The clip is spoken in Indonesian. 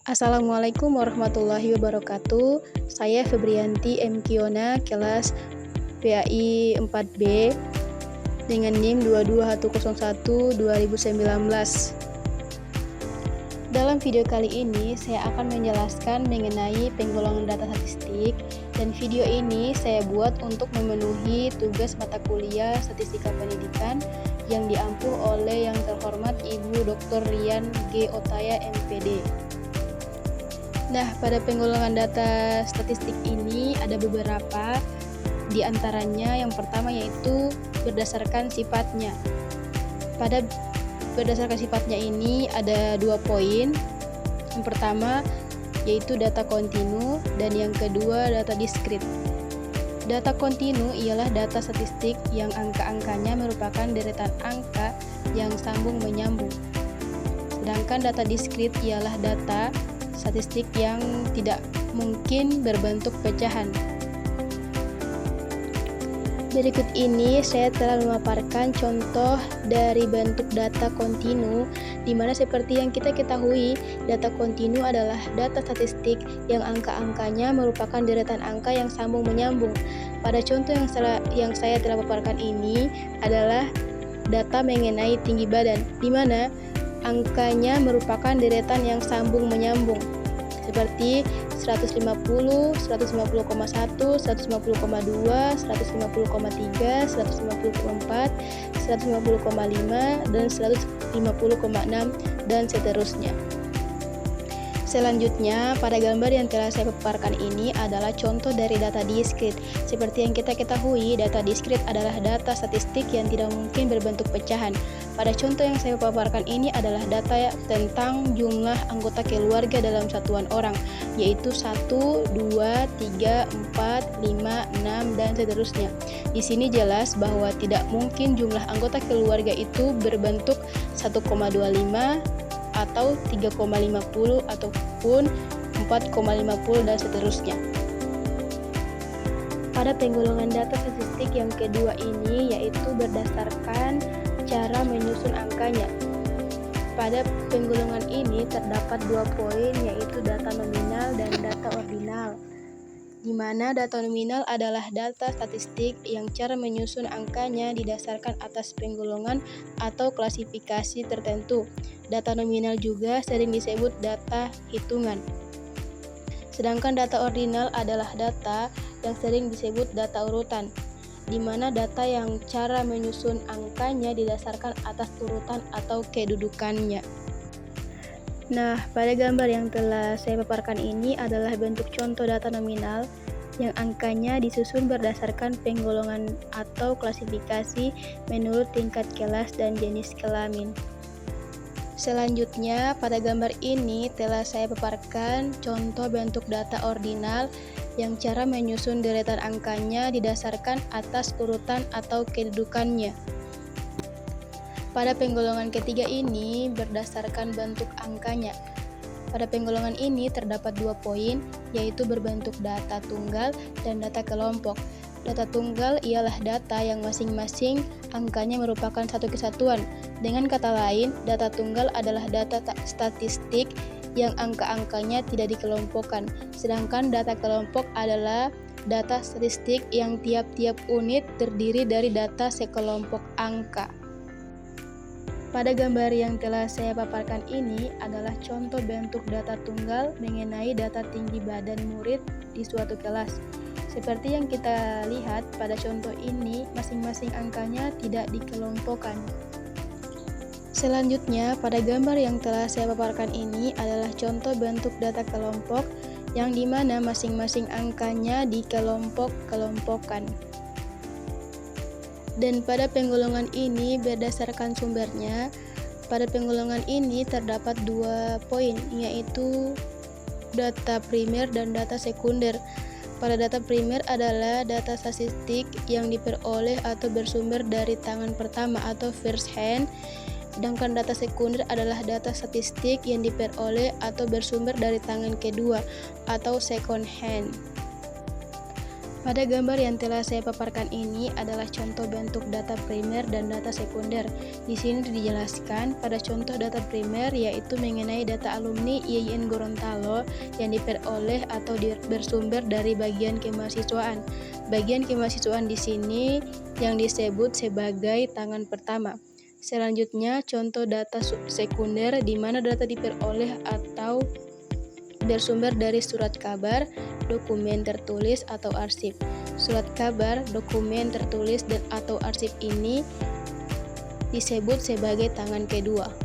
Assalamualaikum warahmatullahi wabarakatuh. Saya Febrianti M. Kiona, kelas PAI 4B dengan NIM 22101-2019. Dalam video kali ini, saya akan menjelaskan mengenai penggolongan data statistik, dan video ini saya buat untuk memenuhi tugas mata kuliah Statistika Pendidikan yang diampuh oleh yang terhormat Ibu Dr. Rian G. Otaya, MPD. Nah, pada penggolongan data statistik ini ada beberapa, di antaranya yang pertama yaitu berdasarkan sifatnya. Pada berdasarkan sifatnya ini ada 2 poin. Yang pertama yaitu data kontinu dan yang kedua data diskrit. Data kontinu ialah data statistik yang angka-angkanya merupakan deretan angka yang sambung menyambung. Sedangkan data diskrit ialah data statistik yang tidak mungkin berbentuk pecahan. Berikut ini saya telah memaparkan contoh dari bentuk data kontinu, di mana seperti yang kita ketahui, data kontinu adalah data statistik yang angka-angkanya merupakan deretan angka yang sambung menyambung. Pada contoh yang saya telah paparkan ini adalah data mengenai tinggi badan, di mana angkanya merupakan deretan yang sambung menyambung seperti 150, 150,1, 150,2, 150,3, 150,4, 150,5, dan 150,6 dan seterusnya. Selanjutnya, pada gambar yang telah saya paparkan ini adalah contoh dari data diskrit. Seperti yang kita ketahui, data diskrit adalah data statistik yang tidak mungkin berbentuk pecahan. Pada contoh yang saya paparkan ini adalah data tentang jumlah anggota keluarga dalam satuan orang, yaitu 1, 2, 3, 4, 5, 6, dan seterusnya. Di sini jelas bahwa tidak mungkin jumlah anggota keluarga itu berbentuk 1,25 atau 3,50 ataupun 4,50 dan seterusnya. Pada penggolongan data statistik yang kedua ini yaitu berdasarkan cara menyusun angkanya. Pada penggolongan ini terdapat 2 poin yaitu data nominal dan data ordinal, di mana data nominal adalah data statistik yang cara menyusun angkanya didasarkan atas penggolongan atau klasifikasi tertentu. Data nominal juga sering disebut data hitungan. Sedangkan data ordinal adalah data yang sering disebut data urutan, di mana data yang cara menyusun angkanya didasarkan atas urutan atau kedudukannya. Nah, pada gambar yang telah saya paparkan ini adalah bentuk contoh data nominal yang angkanya disusun berdasarkan penggolongan atau klasifikasi menurut tingkat kelas dan jenis kelamin. Selanjutnya, pada gambar ini telah saya paparkan contoh bentuk data ordinal yang cara menyusun deretan angkanya didasarkan atas urutan atau kedudukannya. Pada penggolongan ketiga ini berdasarkan bentuk angkanya. Pada penggolongan ini terdapat 2 poin, yaitu berbentuk data tunggal dan data kelompok. Data tunggal ialah data yang masing-masing angkanya merupakan satu kesatuan. Dengan kata lain, data tunggal adalah data statistik yang angka-angkanya tidak dikelompokkan. Sedangkan data kelompok adalah data statistik yang tiap-tiap unit terdiri dari data sekelompok angka. Pada gambar yang telah saya paparkan ini adalah contoh bentuk data tunggal mengenai data tinggi badan murid di suatu kelas. Seperti yang kita lihat pada contoh ini, masing-masing angkanya tidak dikelompokkan. Selanjutnya, pada gambar yang telah saya paparkan ini adalah contoh bentuk data kelompok yang dimana masing-masing angkanya dikelompok-kelompokkan. Dan pada penggolongan ini berdasarkan sumbernya, pada penggolongan ini terdapat 2 poin, yaitu data primer dan data sekunder. Pada data primer adalah data statistik yang diperoleh atau bersumber dari tangan pertama atau first hand, sedangkan data sekunder adalah data statistik yang diperoleh atau bersumber dari tangan kedua atau second hand. Pada gambar yang telah saya paparkan ini adalah contoh bentuk data primer dan data sekunder. Di sini dijelaskan pada contoh data primer yaitu mengenai data alumni IAIN Gorontalo yang diperoleh atau bersumber dari bagian kemahasiswaan. Bagian kemahasiswaan di sini yang disebut sebagai tangan pertama. Selanjutnya, contoh data sekunder di mana data diperoleh atau bersumber dari surat kabar, dokumen tertulis atau arsip. Surat kabar, dokumen tertulis dan atau arsip ini disebut sebagai tangan kedua.